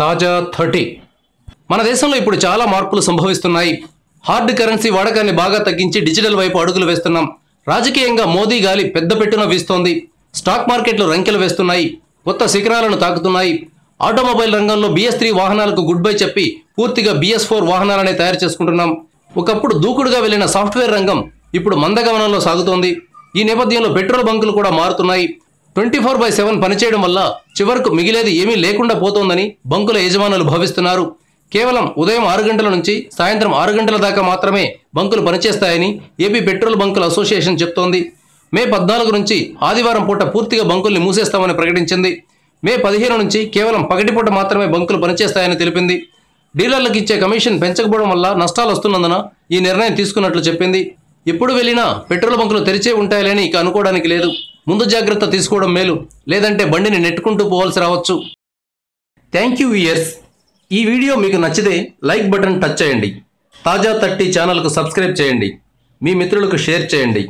తాజా 30 మన దేశంలో ఇప్పుడు చాలా మార్పులు సంభవిస్తున్నాయి. హార్డ్ కరెన్సీ వాడకాన్ని బాగా తగ్గించి డిజిటల్ వైపు అడుగులు వేస్తున్నాం. రాజకీయంగా మోదీ గాలి పెద్ద పెట్టున వీస్తోంది. స్టాక్ మార్కెట్లు రంకెలు వేస్తున్నాయి. కొత్త శిఖరాలను తాకుతున్నాయి. ఆటోమొబైల్ రంగంలో BS3 వాహనాలకు గుడ్ బై చెప్పి పూర్తిగా BS4 వాహనాలనే తయారు చేసుకుంటున్నాం. ఒకప్పుడు దూకుడుగా వెళ్లిన సాఫ్ట్వేర్ రంగం ఇప్పుడు మందగమనంలో సాగుతోంది. ఈ నేపథ్యంలో పెట్రోల్ బంకులు కూడా మారుతున్నాయి. 24/7 పనిచేయడం వల్ల చివరకు మిగిలేది ఏమీ లేకుండా పోతోందని బంకుల యజమానులు భావిస్తున్నారు. కేవలం ఉదయం 6 గంటల నుంచి సాయంత్రం 6 గంటల దాకా మాత్రమే బంకులు పనిచేస్తాయని ఏపీ పెట్రోల్ బంకుల అసోసియేషన్ చెప్తోంది. మే 14 నుంచి ఆదివారం పూట పూర్తిగా బంకుల్ని మూసేస్తామని ప్రకటించింది. మే 15 నుంచి కేవలం పగటిపూట మాత్రమే బంకులు పనిచేస్తాయని తెలిపింది. డీలర్లకు ఇచ్చే కమిషన్ పెంచకపోవడం వల్ల నష్టాలు వస్తున్నందున ఈ నిర్ణయం తీసుకున్నట్లు చెప్పింది. ఎప్పుడు వెళ్ళినా పెట్రోల్ బంకులు తెరిచే ఉంటాయని ఇక అనుకోవడానికి లేదు. ముందు జాగ్రత్త తీసుకోవడం మేలు, లేదంటే బండిని నెట్టుకుంటూ పోవాల్సి రావచ్చు. Thank you viewers. ఈ వీడియో మీకు నచ్చితే లైక్ బటన్ టచ్ చేయండి. తాజా 30 ఛానల్కు సబ్స్క్రైబ్ చేయండి. మీ మిత్రులకు షేర్ చేయండి.